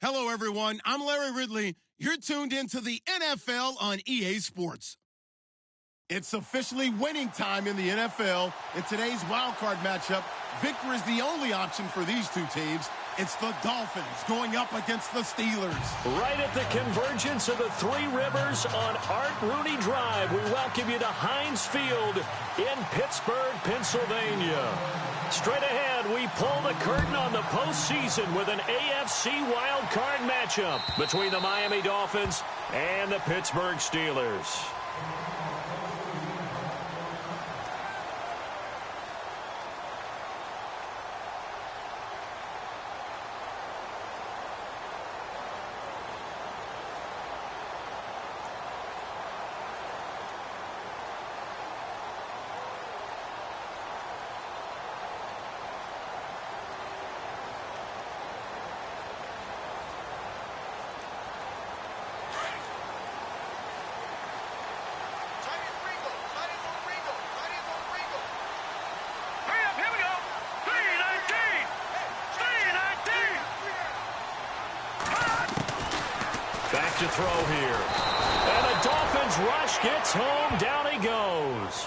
Hello, everyone. I'm Larry Ridley. You're tuned into the NFL on EA Sports. It's officially winning time in the NFL. In today's wildcard matchup, victory is the only option for these two teams. It's the Dolphins going up against the Steelers. Right at the convergence of the Three Rivers on Art Rooney Drive, we welcome you to Heinz Field in Pittsburgh, Pennsylvania. Straight ahead, we pull the curtain on the postseason with an AFC wildcard matchup between the Miami Dolphins and the Pittsburgh Steelers. Back to throw here. And the Dolphins rush gets home. Down he goes.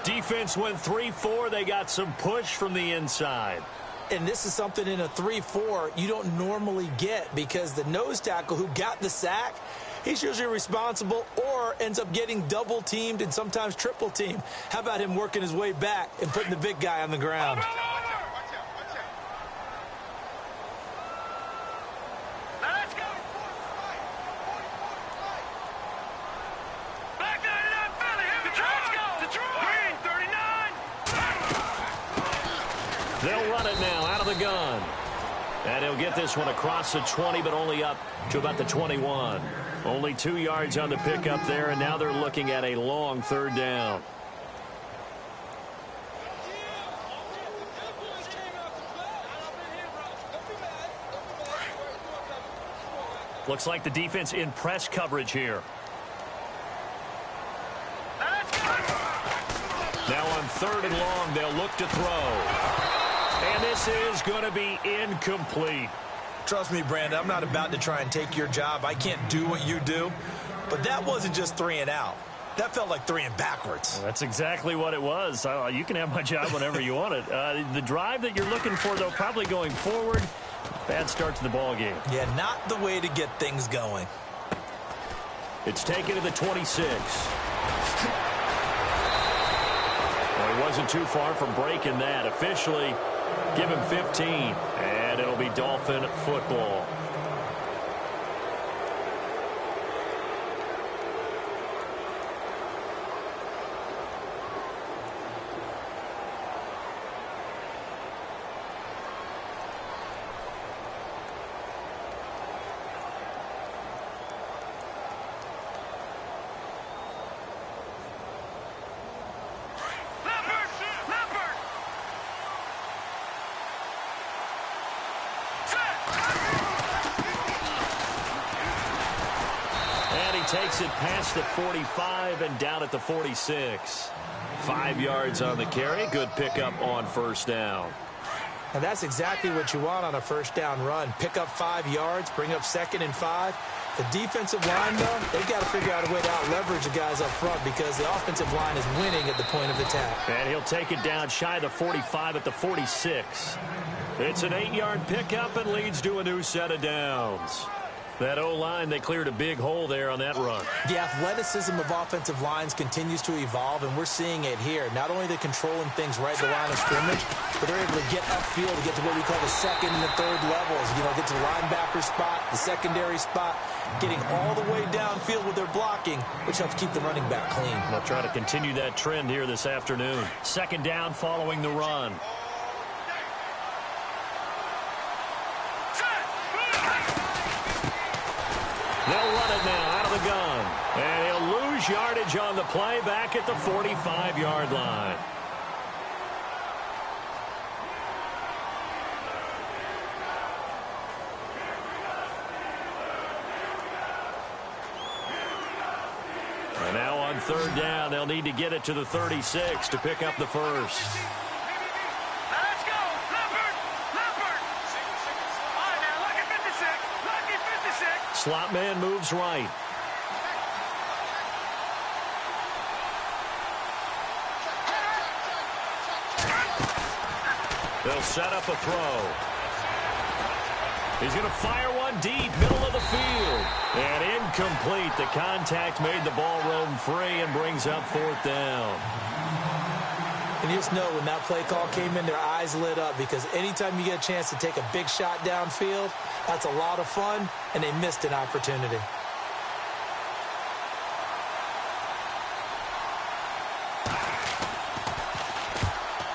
Defense went 3-4. They got some push from the inside. And this is something in a 3-4 you don't normally get because the nose tackle who got the sack, he's usually responsible or ends up getting double-teamed and sometimes triple-teamed. How about him working his way back and putting the big guy on the ground? They'll run it now out of the gun. And he'll get this one across the 20, but only up to about the 21. Only 2 yards on the pickup there, and now they're looking at a long third down. Looks like the defense in press coverage here. Now on third and long, they'll look to throw. And this is going to be incomplete. Trust me, Brandon, I'm not about to try and take your job. I can't do what you do. But that wasn't just 3 and out. That felt like 3 and backwards. Well, that's exactly what it was. You can have my job whenever you want it. The drive that you're looking for, though, probably going forward. Bad start to the ball game. Yeah, not the way to get things going. It's taken to the 26. Well, he wasn't too far from breaking that. Officially, give him 15, and it'll be Dolphin football. Takes it past the 45 and down at the 46. 5 yards on the carry. Good pickup on first down. And that's exactly what you want on a first down run. Pick up 5 yards, bring up 2nd and 5. The defensive line, though, they've got to figure out a way to out-leverage the guys up front because the offensive line is winning at the point of attack. And he'll take it down shy of the 45 at the 46. It's an 8-yard pickup and leads to a new set of downs. That O-line, they cleared a big hole there on that run. The athleticism of offensive lines continues to evolve, and we're seeing it here. Not only are they controlling things right at the line of scrimmage, but they're able to get upfield to get to what we call the second and the third levels. You know, get to the linebacker spot, the secondary spot, getting all the way downfield with their blocking, which helps keep the running back clean. They'll try to continue that trend here this afternoon. Second down following the run. They'll run it now out of the gun. And he'll lose yardage on the play back at the 45-yard line. And now on third down, they'll need to get it to the 36 to pick up the first. Let's go. Leopard. All right, now look at 56. slot man moves right. They'll set up a throw. He's going to fire one deep, middle of the field. And incomplete. The contact made the ball roam free and brings up 4th down. And you just know when that play call came in, their eyes lit up, because anytime you get a chance to take a big shot downfield, that's a lot of fun, and they missed an opportunity.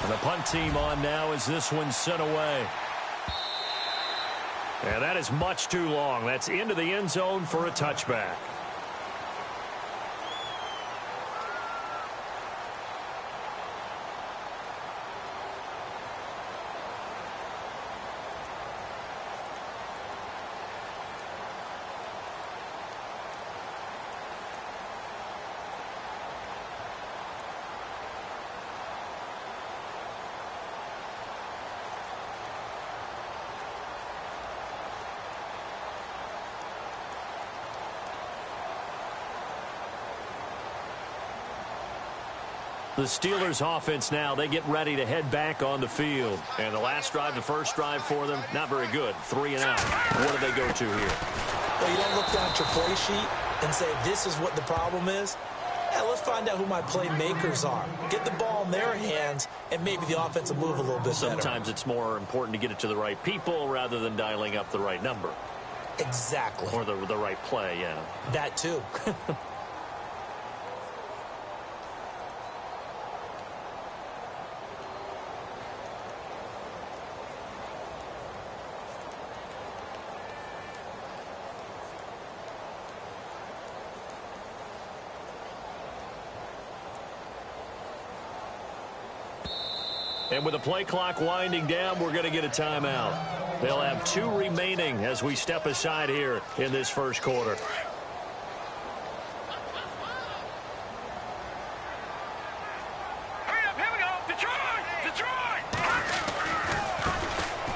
And the punt team on now as this one's sent away. And that is much too long. That's into the end zone for a touchback. The Steelers offense now, they get ready to head back on the field. And the last drive, the first drive for them, not very good. 3 and out. What do they go to here? Well, you don't look down at your play sheet and say, this is what the problem is. Yeah, let's find out who my playmakers are. Get the ball in their hands, and maybe the offense will move a little bit better. Sometimes it's more important to get it to the right people rather than dialing up the right number. Exactly. Or the right play, yeah. That too. And with the play clock winding down, we're going to get a timeout. They'll have 2 remaining as we step aside here in this first quarter. Hurry up, here we go. Detroit!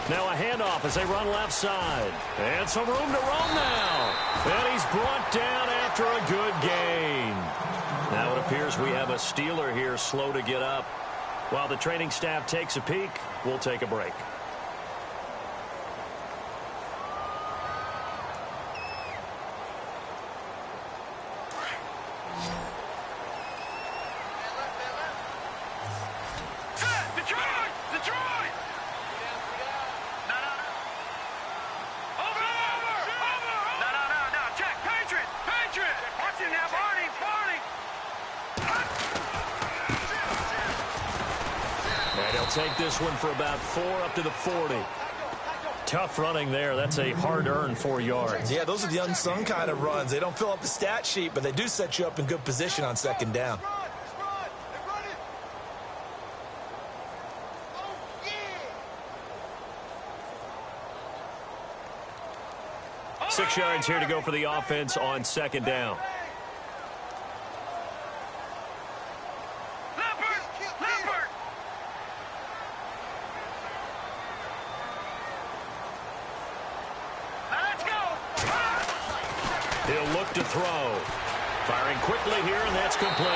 Now a handoff as they run left side. And some room to roam now. And he's brought down after a good gain. Now it appears we have a Steeler here slow to get up. While the training staff takes a peek, we'll take a break. Detroit! No. Over! No. Check, Patriot! Watch it now, Barney! And he'll take this one for about 4 up to the 40. Tough running there. That's a hard-earned 4 yards. Yeah, those are the unsung kind of runs. They don't fill up the stat sheet, but they do set you up in good position on second down. 6 yards here to go for the offense on second down. He'll look to throw. Firing quickly here, and that's complete.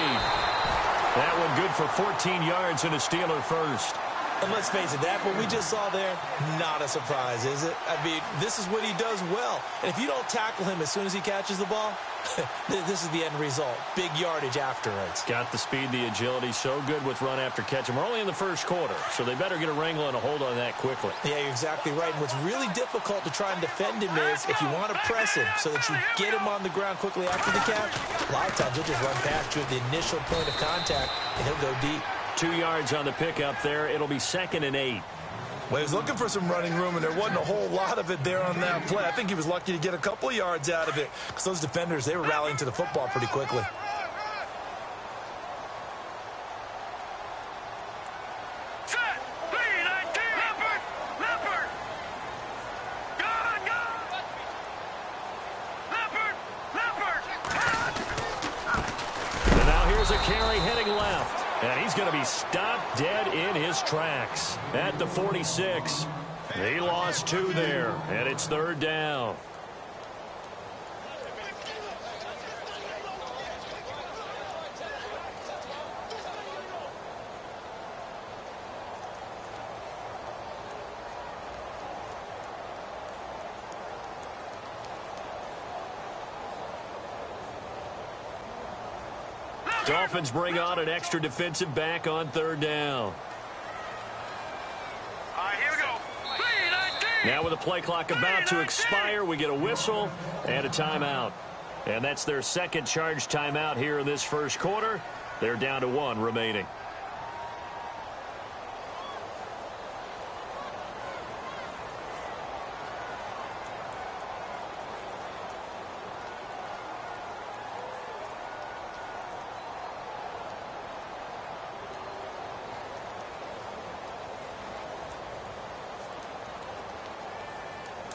That one good for 14 yards and a Steeler first. And let's face it, that what we just saw there, not a surprise, is it? I mean, this is what he does well. And if you don't tackle him as soon as he catches the ball, this is the end result. Big yardage afterwards. Got the speed, the agility, so good with run after catch. And we're only in the first quarter, so they better get a wrangle and a hold on that quickly. Yeah, you're exactly right. And what's really difficult to try and defend him is if you want to press him so that you get him on the ground quickly after the catch, a lot of times he'll just run past you at the initial point of contact, and he'll go deep. 2 yards on the pickup there. It'll be 2nd and 8. Well, he was looking for some running room, and there wasn't a whole lot of it there on that play. I think he was lucky to get a couple of yards out of it because those defenders, they were rallying to the football pretty quickly. And now here's a carry heading left. And he's going to be stopped dead in his tracks at the 46. He lost 2 there, and it's 3rd down. Dolphins bring on an extra defensive back on third down. All right, here we go. 3-19. Now with the play clock about to expire, we get a whistle and a timeout. And that's their second charge timeout here in this first quarter. They're down to 1 remaining.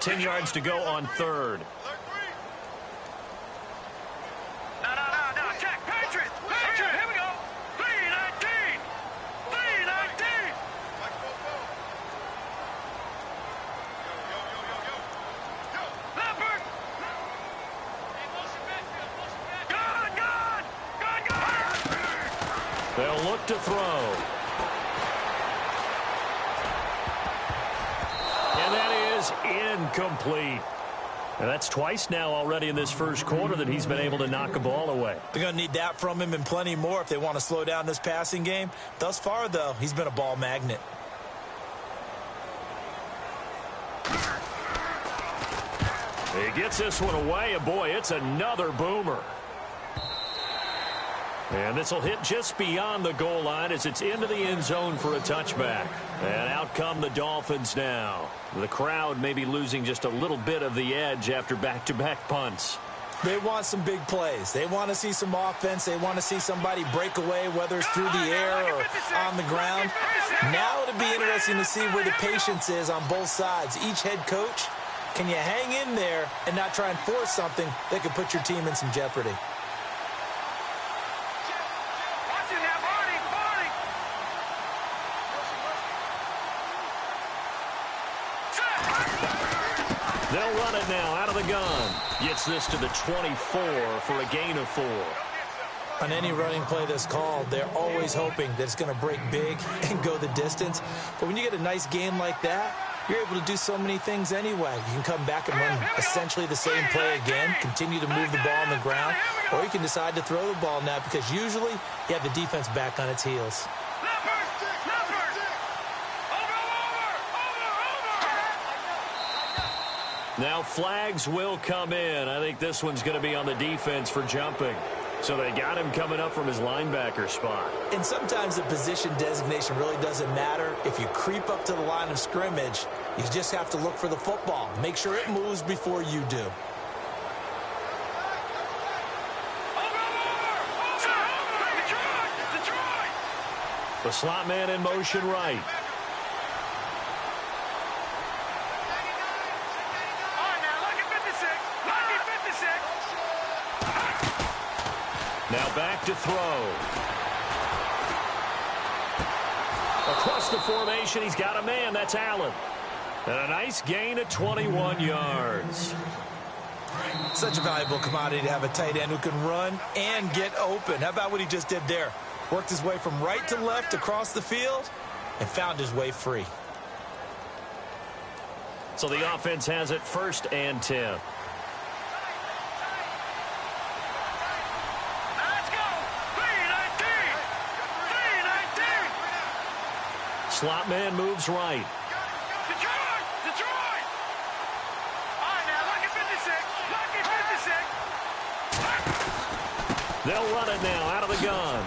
Ten yards to go on third. No. Check. Patriot. Here we go. 3-19. 3-19. Leopard. Gone. They'll look to throw. And that is incomplete. And that's twice now already in this first quarter that he's been able to knock a ball away. They're going to need that from him and plenty more if they want to slow down this passing game. Thus far, though, he's been a ball magnet. He gets this one away, and boy, it's another boomer. And this will hit just beyond the goal line as it's into the end zone for a touchback. And out come the Dolphins now. The crowd may be losing just a little bit of the edge after back-to-back punts. They want some big plays. They want to see some offense. They want to see somebody break away, whether it's through the air or on the ground. Now it'll be interesting to see where the patience is on both sides. Each head coach, can you hang in there and not try and force something that could put your team in some jeopardy? They'll run it now out of the gun. Gets this to the 24 for a gain of 4. On any running play that's called, they're always hoping that it's going to break big and go the distance. But when you get a nice game like that, you're able to do so many things anyway. You can come back and run essentially the same play again, continue to move the ball on the ground, or you can decide to throw the ball now because usually you have the defense back on its heels. Now flags will come in. I think this one's going to be on the defense for jumping. So they got him coming up from his linebacker spot. And sometimes the position designation really doesn't matter. If you creep up to the line of scrimmage, you just have to look for the football. Make sure it moves before you do. The slot man in motion right. Now back to throw. Across the formation, he's got a man. That's Allen. And a nice gain of 21 yards. Such a valuable commodity to have a tight end who can run and get open. How about what he just did there? Worked his way from right to left across the field and found his way free. So the offense has it 1st and 10. Slot man moves right. Detroit! All right, now, lucky 56. They'll run it now out of the gun.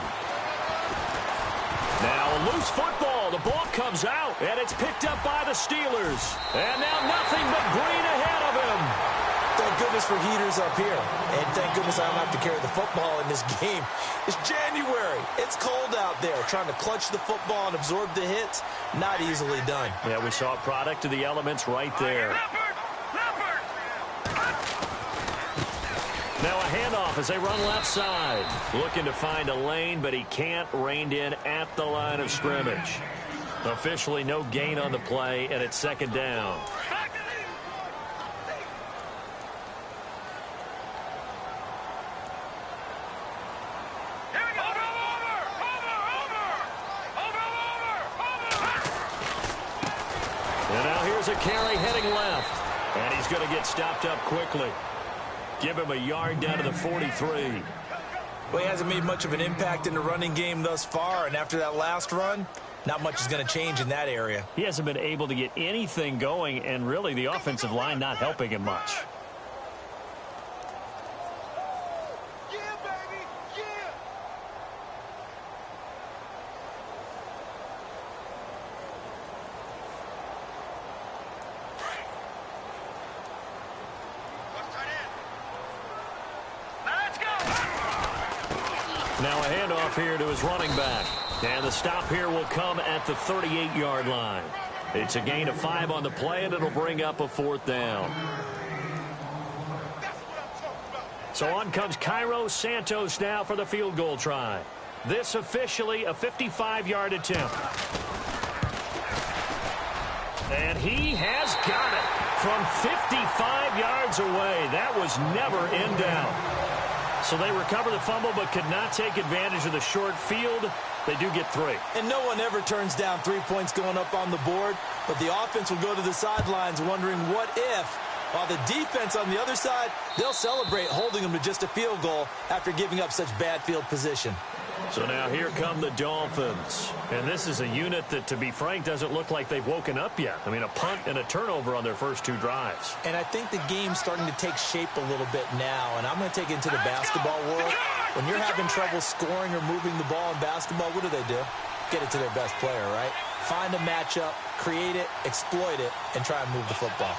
Now a loose football. The ball comes out, and it's picked up by the Steelers. And now nothing but green ahead of him. Thank goodness for heaters up here. And thank goodness I don't have to carry the football in this game. It's January. It's cold out there. Trying to clutch the football and absorb the hits, not easily done. Yeah, we saw a product of the elements right there. Now a handoff as they run left side. Looking to find a lane, but he can't. Reined in at the line of scrimmage. Officially no gain on the play, and it's 2nd down. A carry heading left, and he's going to get stopped up quickly. Give him a yard down to the 43. Well, he hasn't made much of an impact in the running game thus far, and after that last run, not much is going to change in that area. He hasn't been able to get anything going, and really the offensive line not helping him much. Now a handoff here to his running back. And the stop here will come at the 38-yard line. It's a gain of 5 on the play, and it'll bring up a 4th down. So on comes Cairo Santos now for the field goal try. This officially a 55-yard attempt. And he has got it from 55 yards away. That was never in doubt. So they recover the fumble but could not take advantage of the short field. They do get 3. And no one ever turns down 3 points going up on the board, but the offense will go to the sidelines wondering what if, while the defense on the other side, they'll celebrate holding them to just a field goal after giving up such bad field position. So now here come the Dolphins. And this is a unit that, to be frank, doesn't look like they've woken up yet. I mean, a punt and a turnover on their first 2 drives. And I think the game's starting to take shape a little bit now. And I'm going to take it into the basketball world. When you're having trouble scoring or moving the ball in basketball, what do? Get it to their best player, right? Find a matchup, create it, exploit it, and try and move the football.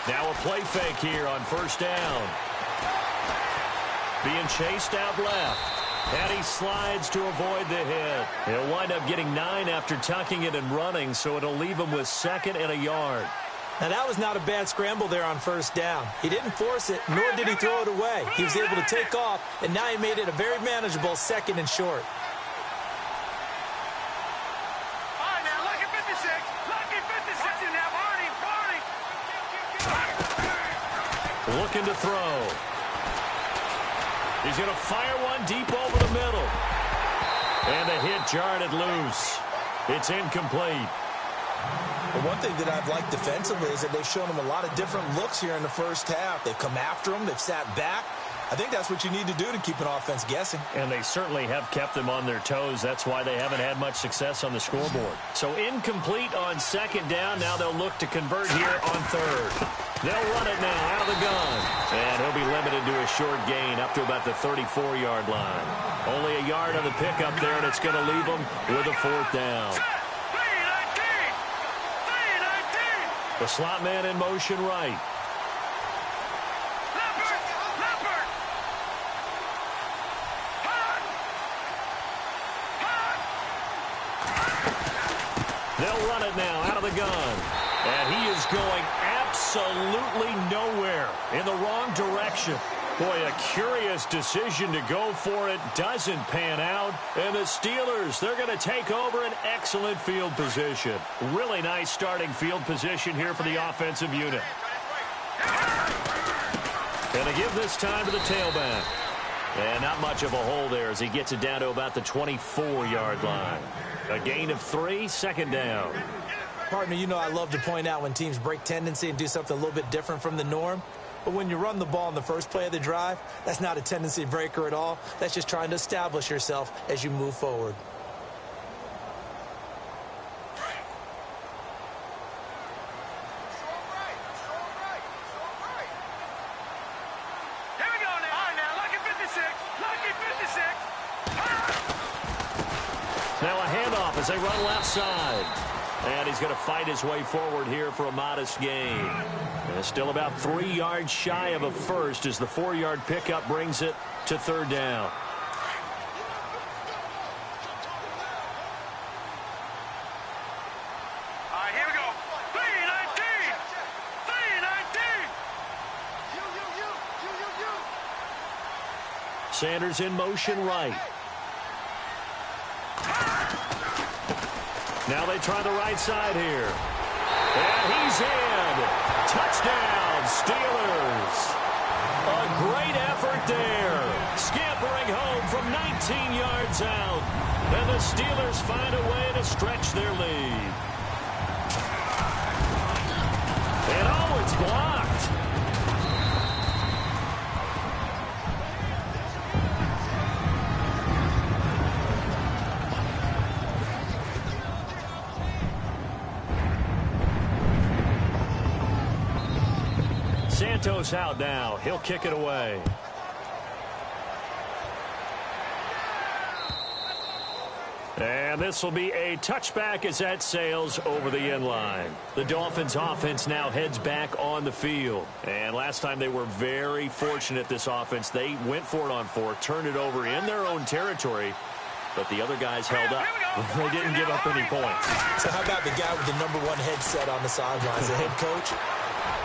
Now a play fake here on first down. Being chased out left. And he slides to avoid the hit. He'll wind up getting 9 after tucking it and running, so it'll leave him with 2nd and a yard. Now, that was not a bad scramble there on first down. He didn't force it, nor did he throw it away. He was able to take off, and now he made it a very manageable 2nd and short. Looking to throw. He's going to fire one deep over the middle. And the hit jarred it loose. It's incomplete. But one thing that I've liked defensively is that they've shown him a lot of different looks here in the first half. They've come after him. They've sat back. I think that's what you need to do to keep an offense guessing. And they certainly have kept them on their toes. That's why they haven't had much success on the scoreboard. So incomplete on 2nd down. Now they'll look to convert here on 3rd. They'll run it now out of the gun. And he'll be limited to a short gain up to about the 34-yard line. Only a yard on the pickup there, and it's going to leave them with a 4th down. The slot man in motion right. They'll run it now out of the gun. And he is going absolutely nowhere, in the wrong direction. Boy, a curious decision to go for it. Doesn't pan out. And the Steelers, they're going to take over an excellent field position. Really nice starting field position here for the offensive unit. And they give this time to the tailback. And not much of a hole there as he gets it down to about the 24-yard line. A gain of 3, 2nd down. Partner, you know I love to point out when teams break tendency and do something a little bit different from the norm. But when you run the ball in the first play of the drive, that's not a tendency breaker at all. That's just trying to establish yourself as you move forward. Here we go now. All right, now, lucky 56. Lucky 56. Now a handoff as they run left side. And he's going to fight his way forward here for a modest gain. And still about 3 yards shy of a first as the 4-yard pickup brings it to 3rd down. All right, here we go. 3-19. 3-19. Sanders in motion right. Now they try the right side here. And he's in. Touchdown, Steelers. A great effort there. Scampering home from 19 yards out. And the Steelers find a way to stretch their lead. And oh, it's blocked. Santos out now. He'll kick it away. And this will be a touchback as that sails over the end line. The Dolphins offense now heads back on the field. And last time they were very fortunate, this offense. They went for it on 4, turned it over in their own territory, but the other guys held up. They didn't give up any points. So how about the guy with the #1 headset on the sidelines, the head coach?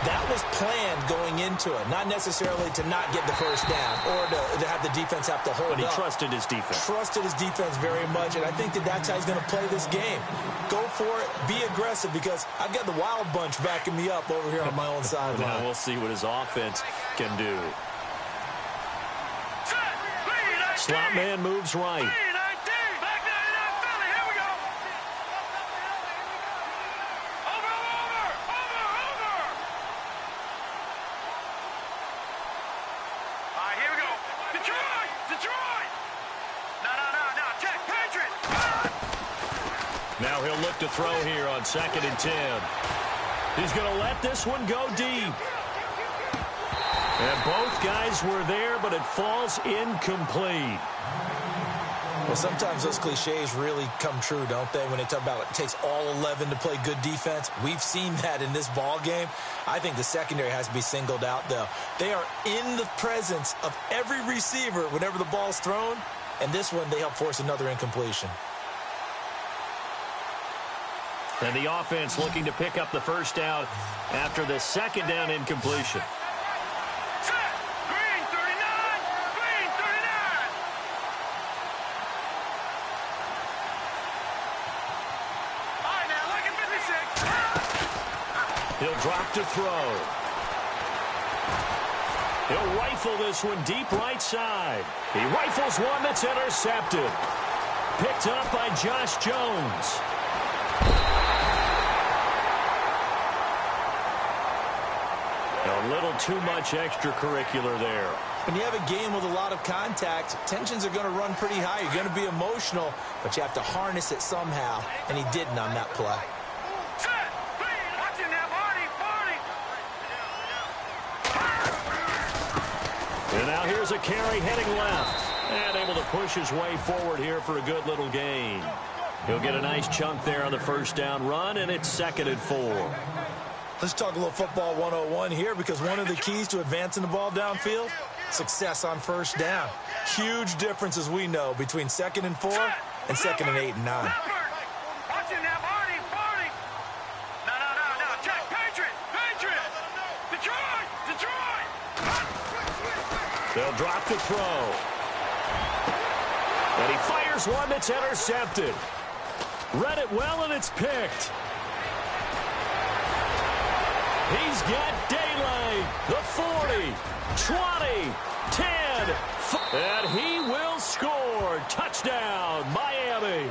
That was planned going into it, not necessarily to not get the first down or to have the defense have to hold up. But he trusted his defense. Trusted his defense very much, and I think that's how he's going to play this game. Go for it, be aggressive, because I've got the wild bunch backing me up over here on my own sideline. Now we'll see what his offense can do. Slot man moves right. Now he'll look to throw here on 2nd and 10. He's going to let this one go deep. And both guys were there, but it falls incomplete. Well, sometimes those cliches really come true, don't they, when they talk about it takes all 11 to play good defense. We've seen that in this ball game. I think the secondary has to be singled out, though. They are in the presence of every receiver whenever the ball's thrown, and this one they help force another incompletion. And the offense looking to pick up the first down after the 2nd down incompletion. Green 39! Green 39! All right, now, look at 56. He'll drop to throw. He'll rifle this one deep right side. He rifles one that's intercepted. Picked up by Josh Jones. A little too much extracurricular there. When you have a game with a lot of contact, tensions are going to run pretty high. You're going to be emotional, but you have to harness it somehow, and he didn't on that play. And now here's a carry heading left. And able to push his way forward here for a good little gain. He'll get a nice chunk there on the first down run, and it's 2nd and 4. Let's talk a little football 101 here, because one of the keys to advancing the ball downfield, success on first down. Huge difference, as we know, between 2nd and 4 and 2nd and 8 and 9. They'll drop to throw. And he fires one that's intercepted. Read it well, and it's picked. He's got daylight. The 40, 20, 10, and he will score. Touchdown, Miami.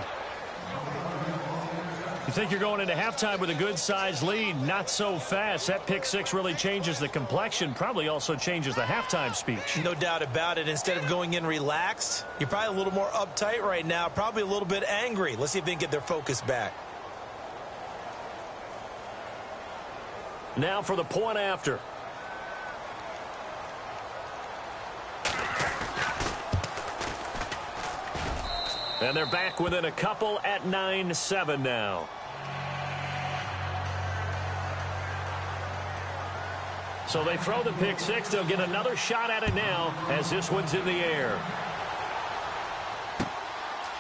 You think you're going into halftime with a good-sized lead? Not so fast. That pick 6 really changes the complexion, probably also changes the halftime speech. No doubt about it. Instead of going in relaxed, you're probably a little more uptight right now, probably a little bit angry. Let's see if they can get their focus back. Now for the point after. And they're back within a couple at 9-7 now. So they throw the pick 6. They'll get another shot at it now as this one's in the air.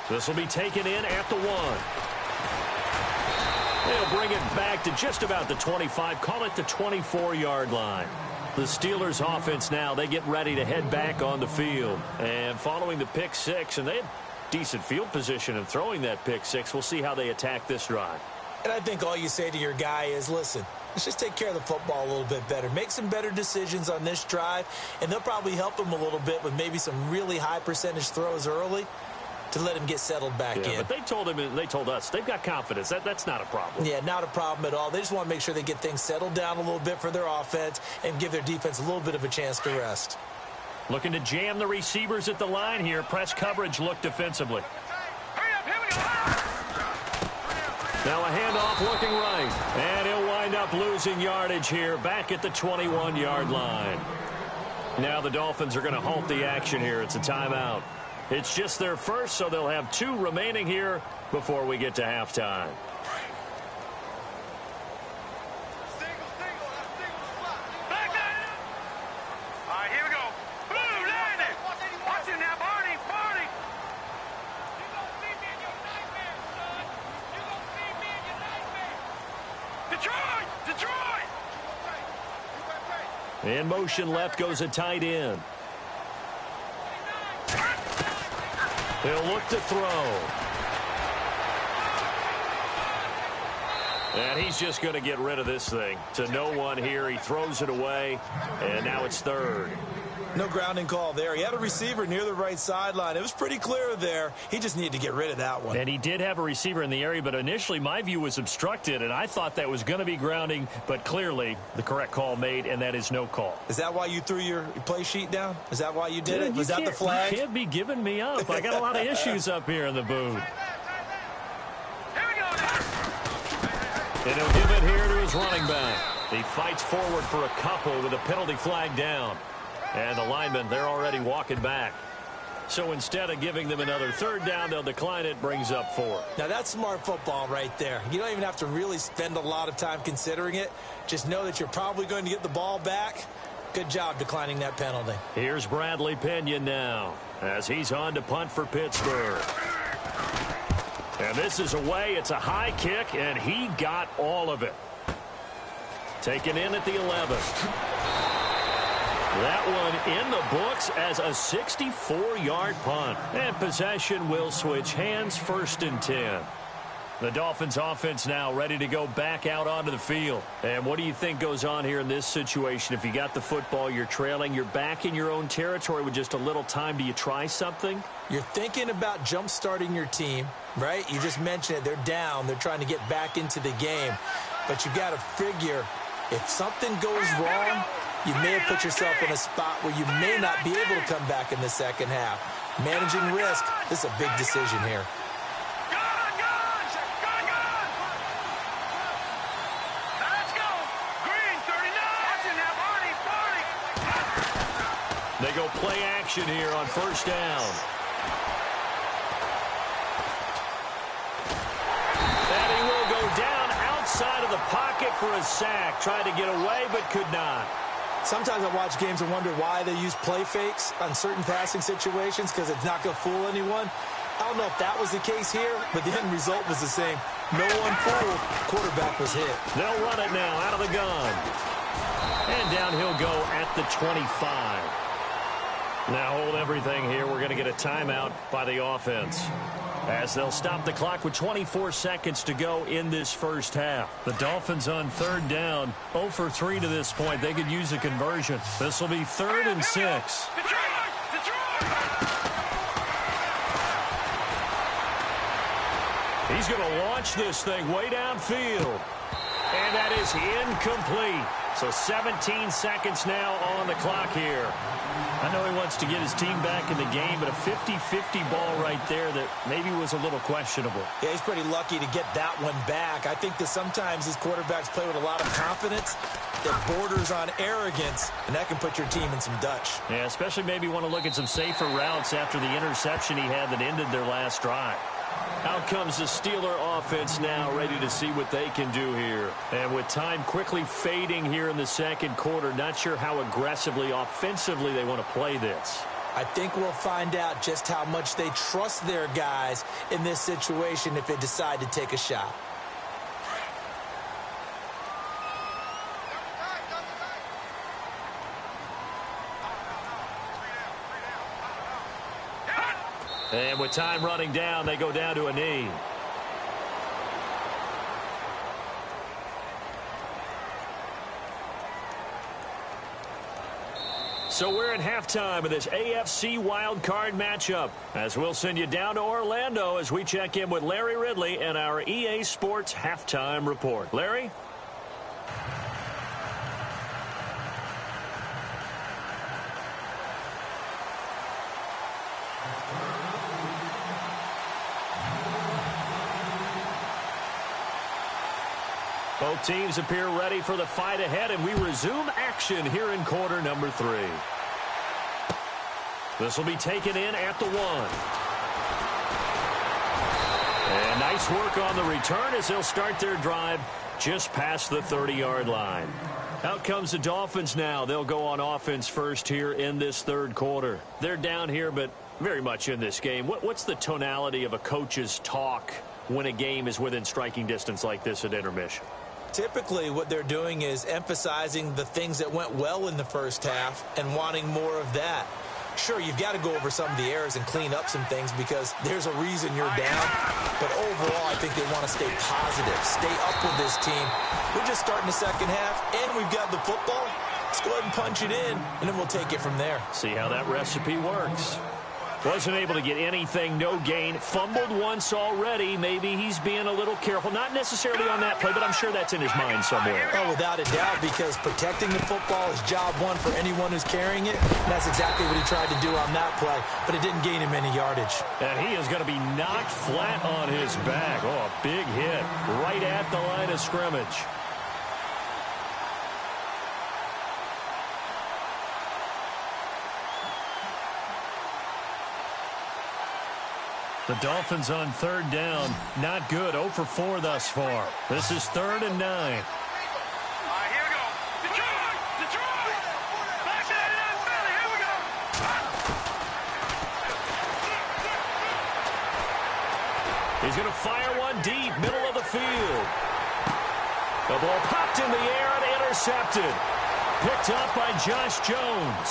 This will be taken in at the 1. They'll bring it back to just about the 25, call it the 24-yard line. The Steelers offense now, they get ready to head back on the field. And following the pick 6, and they had decent field position in throwing that pick 6. We'll see how they attack this drive. And I think all you say to your guy is, listen, let's just take care of the football a little bit better. Make some better decisions on this drive, and they'll probably help him a little bit with maybe some really high percentage throws early to let him get settled back in. But they told us they've got confidence. That's not a problem. Yeah, not a problem at all. They just want to make sure they get things settled down a little bit for their offense and give their defense a little bit of a chance to rest. Looking to jam the receivers at the line here. Press coverage look defensively. Now a handoff looking right. And he'll wind up losing yardage here back at the 21-yard line. Now the Dolphins are going to halt the action here. It's a timeout. It's just their first, so they'll have 2 remaining here before we get to halftime. All right, here we go. Blue, landing. Watch it now, Barney. Barney. You gonna see me in your nightmare, son. You gonna see me in your nightmare. Detroit! Detroit! In motion left goes a tight end. He'll look to throw. And he's just going to get rid of this thing. To no one here. He throws it away. And now it's third. No grounding call there. He had a receiver near the right sideline. It was pretty clear there. He just needed to get rid of that one. And he did have a receiver in the area, but initially my view was obstructed, and I thought that was going to be grounding, but clearly the correct call made, and that is no call. Is that why you threw your play sheet down? Is that why you did it? Was that the flag? You can't be giving me up. I got a lot of issues up here in the booth. And he'll give it here to his running back. He fights forward for a couple with a penalty flag down. And the linemen, they're already walking back. So instead of giving them another third down, they'll decline it, brings up 4. Now, that's smart football right there. You don't even have to really spend a lot of time considering it. Just know that you're probably going to get the ball back. Good job declining that penalty. Here's Bradley Pinion now as he's on to punt for Pittsburgh. And this is away. It's a high kick, and he got all of it. Taken in at the 11th. That one in the books as a 64-yard punt. And possession will switch hands, 1st and 10. The Dolphins offense now ready to go back out onto the field. And what do you think goes on here in this situation? If you got the football, you're trailing, you're back in your own territory with just a little time. Do you try something? You're thinking about jump-starting your team, right? You just mentioned it. They're down. They're trying to get back into the game. But you've got to figure if something goes wrong, you may have put yourself in a spot where you may not be able to come back in the second half. Managing risk, this is a big decision here. Let's go. Green, 39. Watch it now, Barney. Barney. They go play action here on 1st down. And he will go down outside of the pocket for a sack. Tried to get away, but could not. Sometimes I watch games and wonder why they use play fakes on certain passing situations because it's not going to fool anyone. I don't know if that was the case here, but the end result was the same. No one fooled. Quarterback was hit. They'll run it now out of the gun. And down he'll go at the 25. Now hold everything here. We're going to get a timeout by the offense, as they'll stop the clock with 24 seconds to go in this first half. The Dolphins on 3rd down, 0 for 3 to this point. They could use a conversion. This will be 3rd and 6. Detroit! Detroit! He's going to launch this thing way downfield. And that is incomplete. So 17 seconds now on the clock here. I know he wants to get his team back in the game, but a 50-50 ball right there that maybe was a little questionable. Yeah, he's pretty lucky to get that one back. I think that sometimes these quarterbacks play with a lot of confidence that borders on arrogance, and that can put your team in some Dutch. Yeah, especially maybe want to look at some safer routes after the interception he had that ended their last drive. Out comes the Steeler offense now, ready to see what they can do here. And with time quickly fading here in the second quarter, not sure how aggressively, offensively they want to play this. I think we'll find out just how much they trust their guys in this situation if they decide to take a shot. And with time running down, they go down to a knee. So we're at halftime of this AFC wildcard matchup, as we'll send you down to Orlando as we check in with Larry Ridley and our EA Sports halftime report. Larry? Both teams appear ready for the fight ahead, and we resume action here in quarter number 3. This will be taken in at the 1. And nice work on the return as they'll start their drive just past the 30-yard line. Out comes the Dolphins now. They'll go on offense first here in this third quarter. They're down here, but very much in this game. What's the tonality of a coach's talk when a game is within striking distance like this at intermission? Typically, what they're doing is emphasizing the things that went well in the first half and wanting more of that. Sure, you've got to go over some of the errors and clean up some things because there's a reason you're down. But overall, I think they want to stay positive, stay up with this team. We're just starting the second half, and we've got the football. Let's go ahead and punch it in, and then we'll take it from there. See how that recipe works. Wasn't able to get anything, no gain. Fumbled once already. Maybe he's being a little careful. Not necessarily on that play, but I'm sure that's in his mind somewhere. Oh, without a doubt, because protecting the football is job one for anyone who's carrying it. And that's exactly what he tried to do on that play, but it didn't gain him any yardage. And he is going to be knocked flat on his back. Oh, a big hit right at the line of scrimmage. The Dolphins on third down. Not good. 0 for 4 thus far. This is 3rd and 9. All right, here we go. Detroit! Detroit! Back to that belly. Here we go. He's going to fire one deep, middle of the field. The ball popped in the air and intercepted. Picked up by Josh Jones.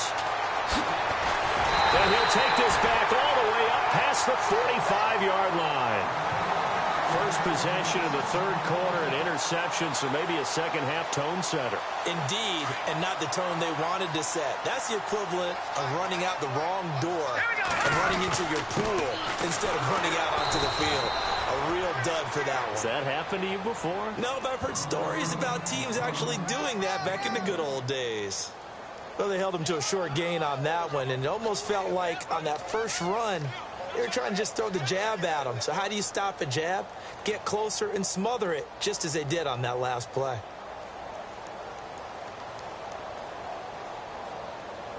And he'll take this back all the way up past the 45-yard line. First possession of the third quarter, an interception, so maybe a second-half tone setter. Indeed, and not the tone they wanted to set. That's the equivalent of running out the wrong door and running into your pool instead of running out onto the field. A real dud for that one. Has that happened to you before? No, but I've heard stories about teams actually doing that back in the good old days. Well, they held him to a short gain on that one, and it almost felt like on that first run, they were trying to just throw the jab at him. So how do you stop a jab? Get closer and smother it, just as they did on that last play.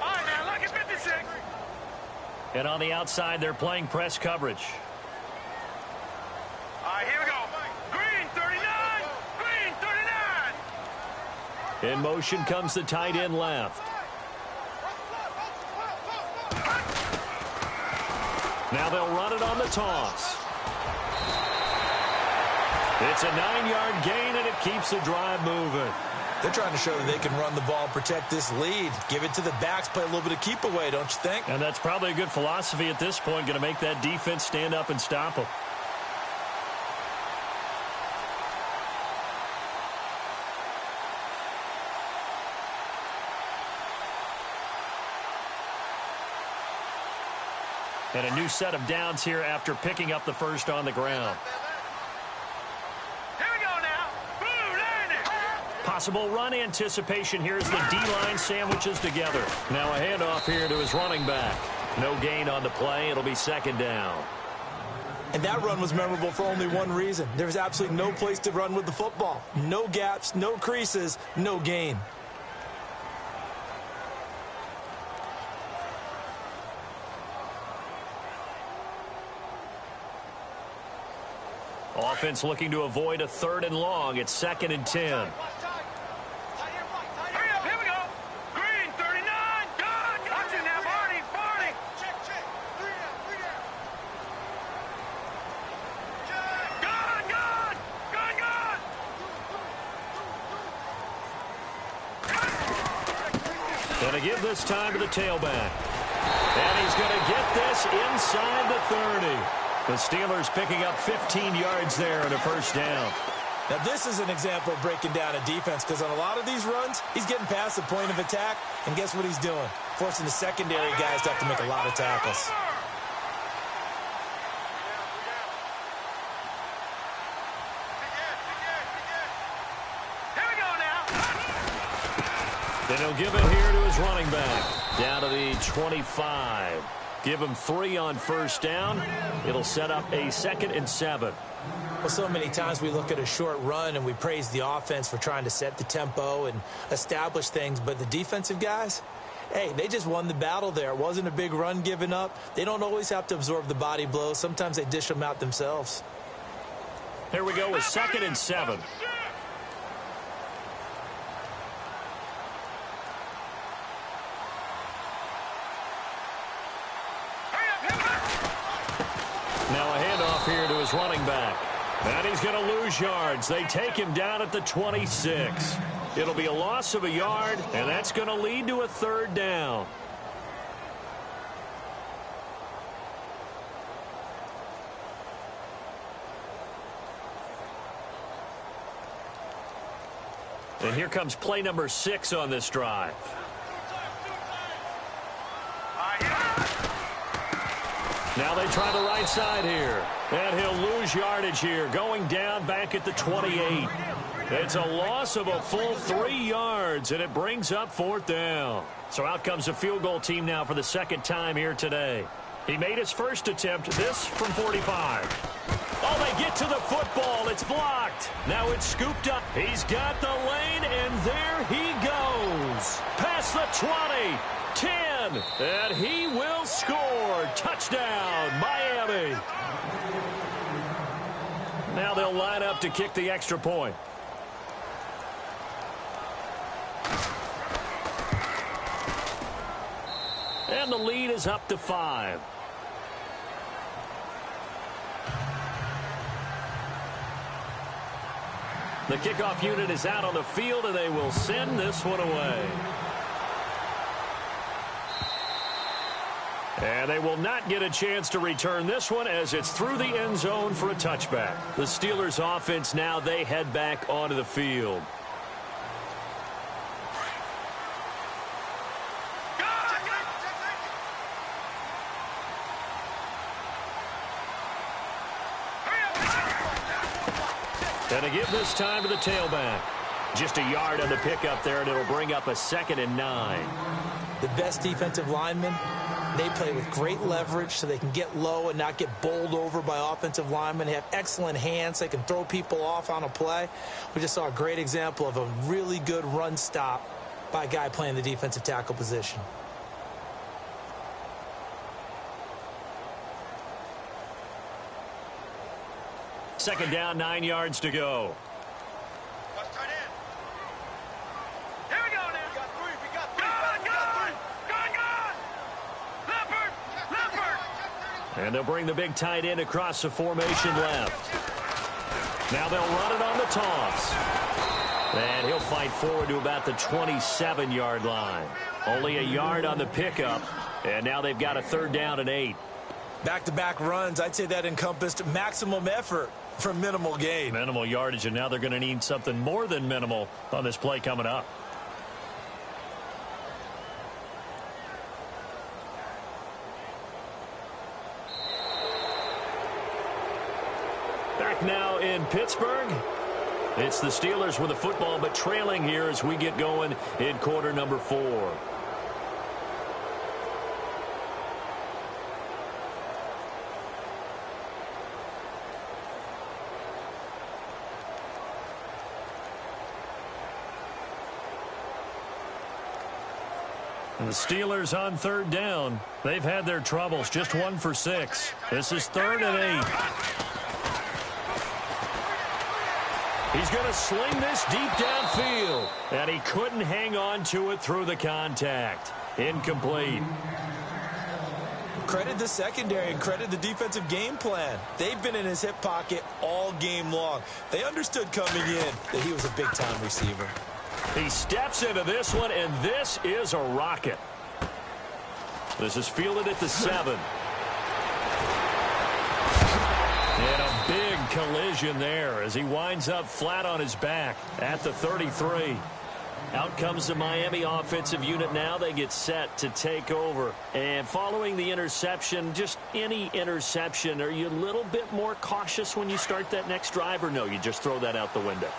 All right, now, look at 56. And on the outside, they're playing press coverage. All right, here we go. Green, 39. Green, 39. In motion comes the tight end left. Now they'll run it on the toss. It's a 9-yard gain, and it keeps the drive moving. They're trying to show that they can run the ball and protect this lead. Give it to the backs, play a little bit of keep away, don't you think? And that's probably a good philosophy at this point, going to make that defense stand up and stop them. And a new set of downs here after picking up the first on the ground. Here we go now. Boom, landing. Possible run anticipation here as the D-line sandwiches together. Now a handoff here to his running back. No gain on the play. It'll be second down. And that run was memorable for only one reason. There was absolutely no place to run with the football. No gaps, no creases, no gain. Offense looking to avoid a 3rd and long. It's 2nd and 10. Hurry up, here we go. Green, 39. Gun. Watch it now, Barney. Barney. Check. 3 down. Gun. Gonna give this time to the tailback. And he's gonna get this inside the 30. The Steelers picking up 15 yards there and a first down. Now, this is an example of breaking down a defense because on a lot of these runs, he's getting past the point of attack, and guess what he's doing? Forcing the secondary guys to have to make a lot of tackles. Here we go now. Then he'll give it here to his running back. Down to the 25. Give him 3 on first down. It'll set up a 2nd and 7. Well, so many times we look at a short run and we praise the offense for trying to set the tempo and establish things, but the defensive guys, hey, they just won the battle there. It wasn't a big run given up. They don't always have to absorb the body blows. Sometimes they dish them out themselves. Here we go with 2nd and 7. Now a handoff here to his running back. And he's going to lose yards. They take him down at the 26. It'll be a loss of a yard, and that's going to lead to a 3rd down. And here comes play number 6 on this drive. Now they try the right side here. And he'll lose yardage here, going down back at the 28. It's a loss of a full 3 yards, and it brings up 4th down. So out comes a field goal team now for the 2nd time here today. He made his first attempt, this from 45. Oh, they get to the football. It's blocked. Now it's scooped up. He's got the lane, and there he goes. Past the 20. 10, and he will score. Touchdown, Miami. Now they'll line up to kick the extra point. And the lead is up to 5. The kickoff unit is out on the field, and they will send this one away. And they will not get a chance to return this one as it's through the end zone for a touchback. The Steelers offense now, they head back onto the field. And they give this time to the tailback. Just a yard on the pickup there, and it'll bring up a 2nd and 9. The best defensive linemen, they play with great leverage so they can get low and not get bowled over by offensive linemen. They have excellent hands. They can throw people off on a play. We just saw a great example of a really good run stop by a guy playing the defensive tackle position. Second down, 9 yards to go. And they'll bring the big tight end across the formation left. Now they'll run it on the toss. And he'll fight forward to about the 27-yard line. Only a yard on the pickup. And now they've got a 3rd down and 8. Back-to-back runs, I'd say that encompassed maximum effort for minimal gain. Minimal yardage, and now they're going to need something more than minimal on this play coming up. Back now in Pittsburgh. It's the Steelers with the football, but trailing here as we get going in quarter number 4. And the Steelers on 3rd down. They've had their troubles, just 1 for 6. This is 3rd and 8. He's going to sling this deep downfield. And he couldn't hang on to it through the contact. Incomplete. Credit the secondary and credit the defensive game plan. They've been in his hip pocket all game long. They understood coming in that he was a big-time receiver. He steps into this one, and this is a rocket. This is fielded at the 7. And a big collision. collision there as he winds up flat on his back at the 33. Out comes the Miami offensive unit now. They get set to take over. And following the interception, just any interception, are you a little bit more cautious when you start that next drive, or no, you just throw that out the window?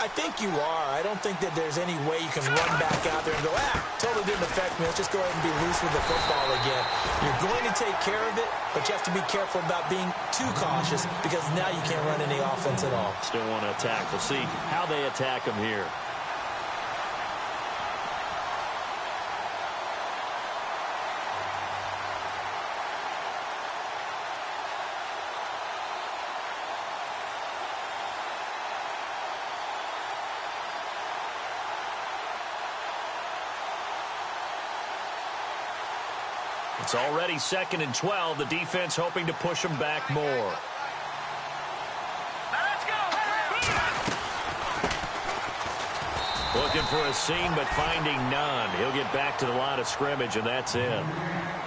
I think you are. I don't think that there's any way you can run back out there and go, totally didn't affect me. Let's just go ahead and be loose with the football again. You're going to take care of it, but you have to be careful about being too cautious because now you can't run any offense at all. Still want to attack. We'll see how they attack them here. It's already 2nd and 12. The defense hoping to push them back more. Let's go. Looking for a seam, but finding none. He'll get back to the line of scrimmage, and that's it.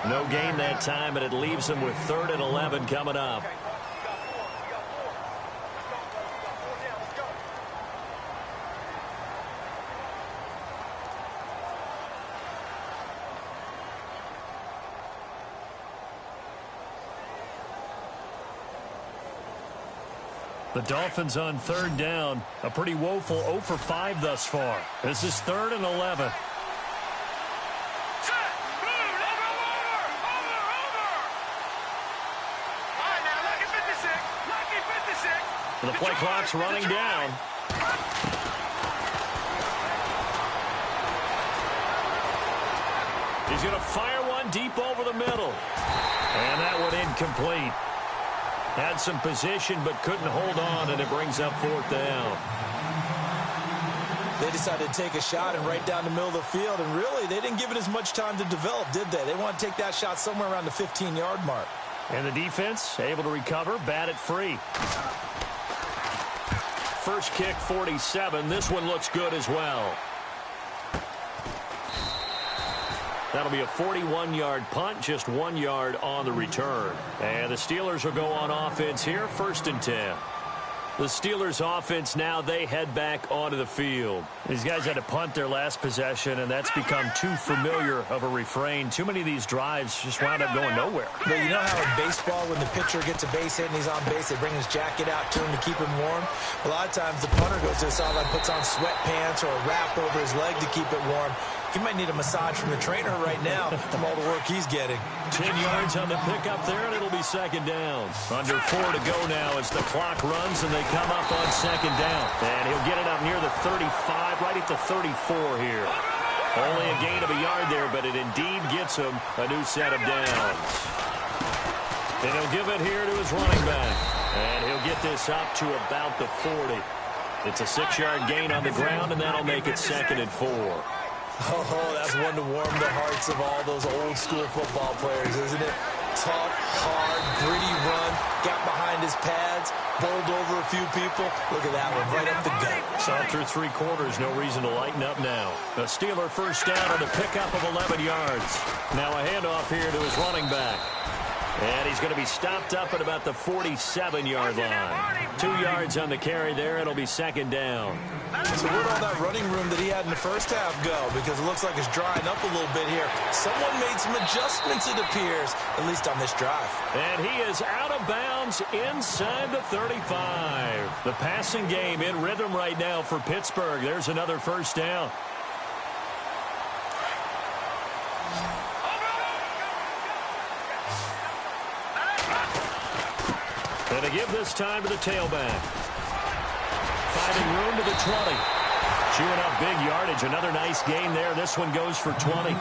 No gain that time, and it leaves him with 3rd and 11 coming up. The Dolphins on 3rd down. A pretty woeful 0 for 5 thus far. This is 3rd and 11. The play clock's running down. He's going to fire one deep over the middle. And that one incomplete. Had some position but couldn't hold on, and it brings up 4th down. They decided to take a shot and right down the middle of the field, and really they didn't give it as much time to develop, did they? They want to take that shot somewhere around the 15-yard mark. And the defense able to recover, bat it free. First kick, 47. This one looks good as well. That'll be a 41-yard punt, just 1 yard on the return. And the Steelers will go on offense here, 1st and 10. The Steelers offense now, they head back onto the field. These guys had to punt their last possession, and that's become too familiar of a refrain. Too many of these drives just wound up going nowhere. But you know how in baseball, when the pitcher gets a base hit and he's on base, they bring his jacket out to him to keep him warm? A lot of times the punter goes to the sideline, puts on sweatpants or a wrap over his leg to keep it warm. He might need a massage from the trainer right now from all the work he's getting. 10 yards on the pickup there, and it'll be 2nd down. Under 4 to go now as the clock runs, and they come up on 2nd down. And he'll get it up near the 35, right at the 34 here. Only a gain of a yard there, but it indeed gets him a new set of downs. And he'll give it here to his running back. And he'll get this up to about the 40. It's a 6-yard gain on the ground, and that'll make it 2nd and 4. Oh, that's one to warm the hearts of all those old-school football players, isn't it? Tough, hard, gritty run, got behind his pads, bowled over a few people. Look at that one, right up the gut. Saw through 3 quarters, no reason to lighten up now. The Steeler first down on a pickup of 11 yards. Now a handoff here to his running back. And he's going to be stopped up at about the 47-yard line. 2 yards on the carry there. It'll be 2nd down. So where'd all that running room that he had in the first half go? Because it looks like it's drying up a little bit here. Someone made some adjustments, it appears, at least on this drive. And he is out of bounds inside the 35. The passing game in rhythm right now for Pittsburgh. There's another first down. And they give this time to the tailback. Finding room to the 20. Chewing up big yardage. Another nice gain there. This one goes for 20. I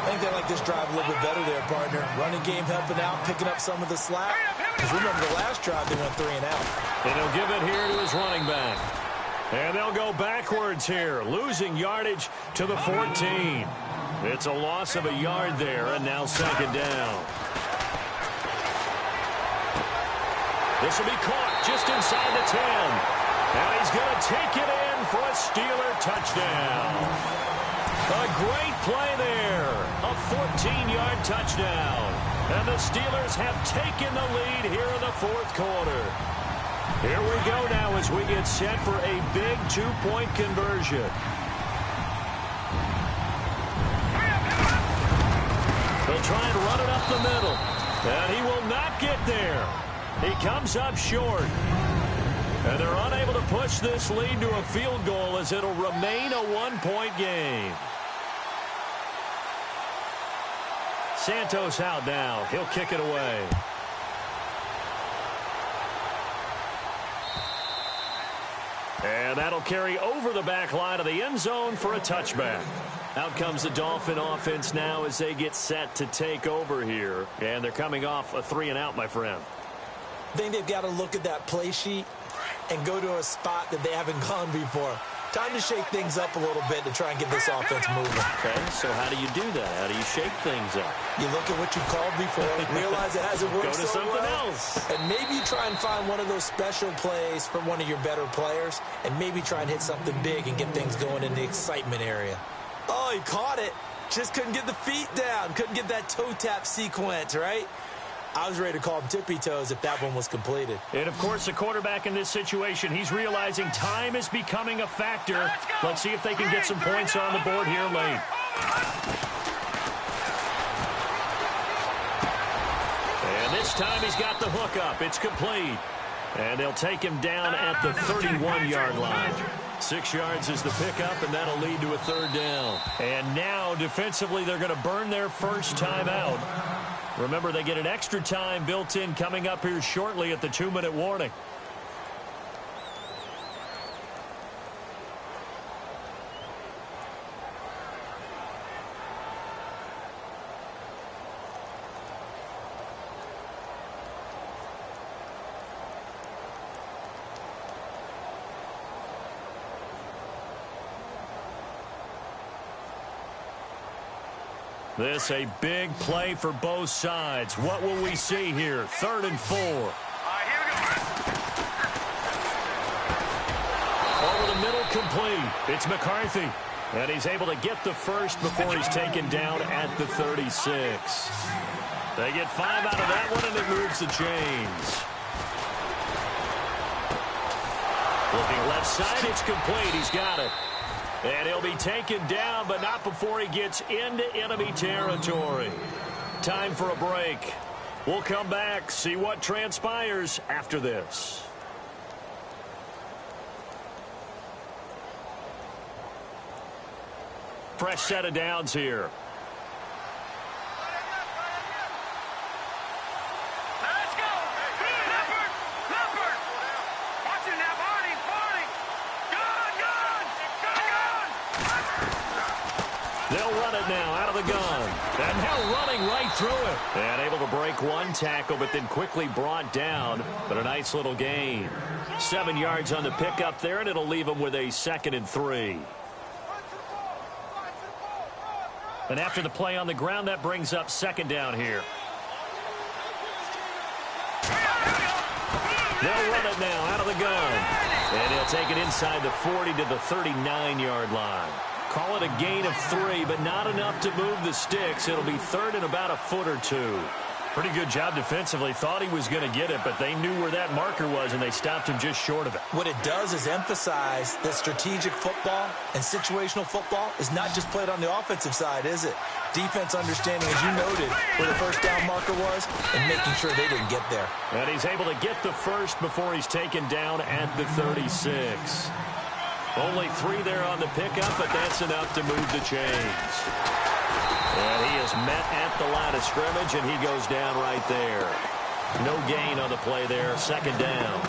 think they like this drive a little bit better there, partner. Running game helping out, picking up some of the slack. Because remember the last drive, they went 3 and out. And he'll give it here to his running back. And they'll go backwards here, losing yardage to the 14. It's a loss of a yard there, and now 2nd down. This will be caught just inside the 10. And he's going to take it in for a Steeler touchdown. A great play there. A 14-yard touchdown. And the Steelers have taken the lead here in the 4th quarter. Here we go now as we get set for a big two-point conversion. They'll try and run it up the middle. And he will not get there. He comes up short. And they're unable to push this lead to a field goal as it'll remain a one-point game. Santos out now. He'll kick it away. And that'll carry over the back line of the end zone for a touchback. Out comes the Dolphin offense now as they get set to take over here. And they're coming off a 3-and-out, my friend. I think they've got to look at that play sheet and go to a spot that they haven't gone before. Time to shake things up a little bit to try and get this offense moving. Okay, so how do you do that? How do you shake things up? You look at what you called before, realize it hasn't worked Go to so something well, else. and maybe try and find one of those special plays from one of your better players, and maybe try and hit something big and get things going in the excitement area. Oh, he caught it. Just couldn't get the feet down. Couldn't get that toe tap sequence, right? I was ready to call him tippy toes if that one was completed. And, of course, the quarterback in this situation, he's realizing time is becoming a factor. Let's see if they can get some points on the board here late. And this time he's got the hook up. It's complete. And they'll take him down at the 31-yard line. 6 yards is the pickup, and that'll lead to a third down. And now, defensively, they're going to burn their first time out. Remember, they get an extra time built in coming up here shortly at the 2-minute warning. This a big play for both sides. What will we see here? 3rd and 4. Here we go. Over the middle, complete. It's McCarthy. And he's able to get the first before he's taken down at the 36. They get 5 out of that one, and it moves the chains. Looking left side, it's complete. He's got it. And he'll be taken down, but not before he gets into enemy territory. Time for a break. We'll come back, see what transpires after this. Fresh set of downs here. Let's go. Leopard. Leopard. Watch it now, Barney. Barney. Gun. They'll run it now out of the gun. And now running right through it. And able to break one tackle, but then quickly brought down. But a nice little gain. 7 yards on the pickup there, and it'll leave them with a 2nd and 3. And after the play on the ground, that brings up 2nd down here. They'll run it now out of the gun. And he'll take it inside the 40 to the 39-yard line. Call it a gain of 3, but not enough to move the sticks. It'll be 3rd and about a foot or 2. Pretty good job defensively. Thought he was going to get it, but they knew where that marker was, and they stopped him just short of it. What it does is emphasize that strategic football and situational football is not just played on the offensive side, is it? Defense understanding, as you noted, where the first down marker was and making sure they didn't get there. And he's able to get the first before he's taken down at the 36. Only 3 there on the pickup, but that's enough to move the chains. And he is met at the line of scrimmage, and he goes down right there. No gain on the play there, 2nd down.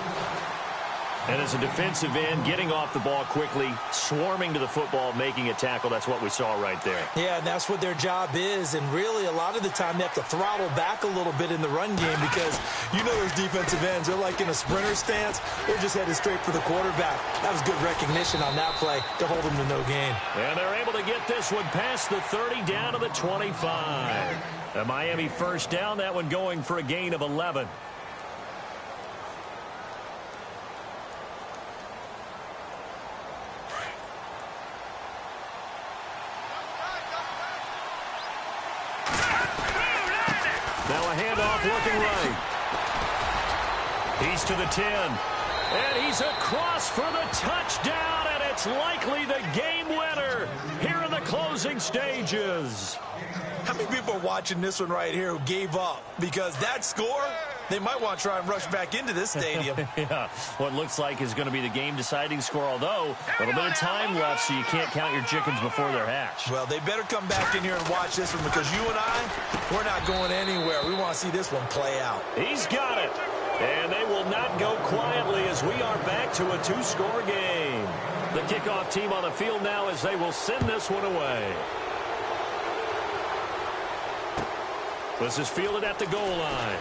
And as a defensive end, getting off the ball quickly, swarming to the football, making a tackle, that's what we saw right there. Yeah, and that's what their job is, and really a lot of the time they have to throttle back a little bit in the run game because you know those defensive ends, they're like in a sprinter stance, they're just headed straight for the quarterback. That was good recognition on that play to hold them to no gain. And they're able to get this one past the 30 down to the 25. A Miami first down, that one going for a gain of 11. Now a handoff looking right. He's to the 10. And he's across for the touchdown, and it's likely the game winner here in the closing stages. How many people are watching this one right here who gave up? Because that score, they might want to try and rush back into this stadium. Yeah, what looks like is going to be the game-deciding score, although a little bit of time left, so you can't count your chickens before they're hatched. Well, they better come back in here and watch this one, because you and I, we're not going anywhere. We want to see this one play out. He's got it. And they will not go quietly as we are back to a two-score game. The kickoff team on the field now as they will send this one away. This is fielded at the goal line.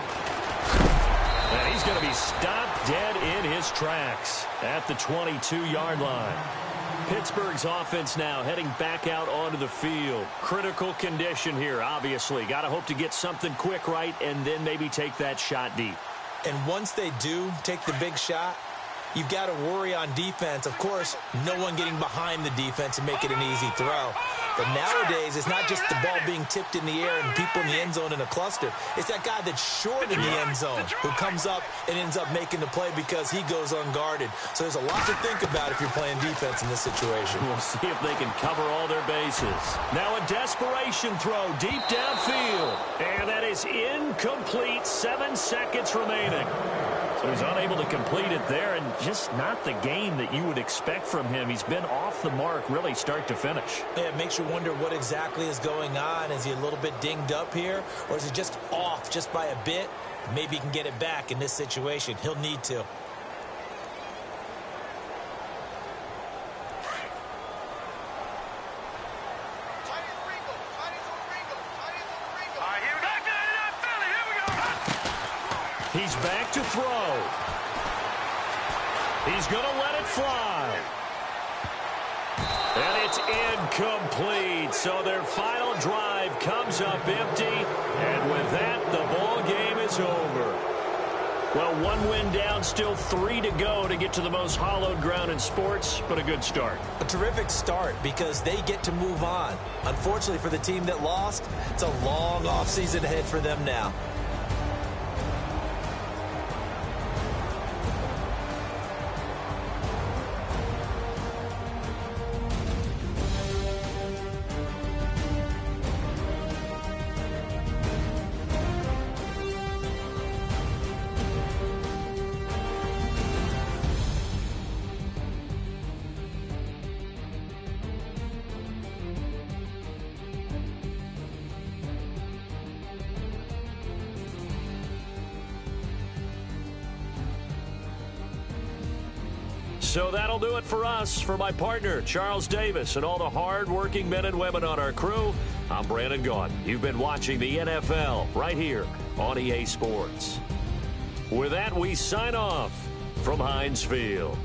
And he's going to be stopped dead in his tracks at the 22-yard line. Pittsburgh's offense now heading back out onto the field. Critical condition here, obviously. Got to hope to get something quick right and then maybe take that shot deep. And once they do take the big shot, you've got to worry on defense. Of course, no one getting behind the defense and make it an easy throw. But nowadays, it's not just the ball being tipped in the air and people in the end zone in a cluster. It's that guy that's short in the end zone who comes up and ends up making the play because he goes unguarded. So there's a lot to think about if you're playing defense in this situation. We'll see if they can cover all their bases. Now a desperation throw deep downfield. And that is incomplete. 7 seconds remaining. So he's unable to complete it there, and just not the game that you would expect from him. He's been off the mark really start to finish. Yeah, it makes you wonder what exactly is going on. Is he a little bit dinged up here, or is he just off just by a bit? Maybe he can get it back in this situation. He'll need to. All right, here we go. Here we go. He's back to throw. He's going to let it fly. And it's incomplete. So their final drive comes up empty. And with that, the ball game is over. Well, 1 win down, still 3 to go to get to the most hallowed ground in sports, but a good start. A terrific start because they get to move on. Unfortunately for the team that lost, it's a long offseason ahead for them now. So that'll do it for us. For my partner, Charles Davis, and all the hard-working men and women on our crew, I'm Brandon Gaudin. You've been watching the NFL right here on EA Sports. With that, we sign off from Heinz Field.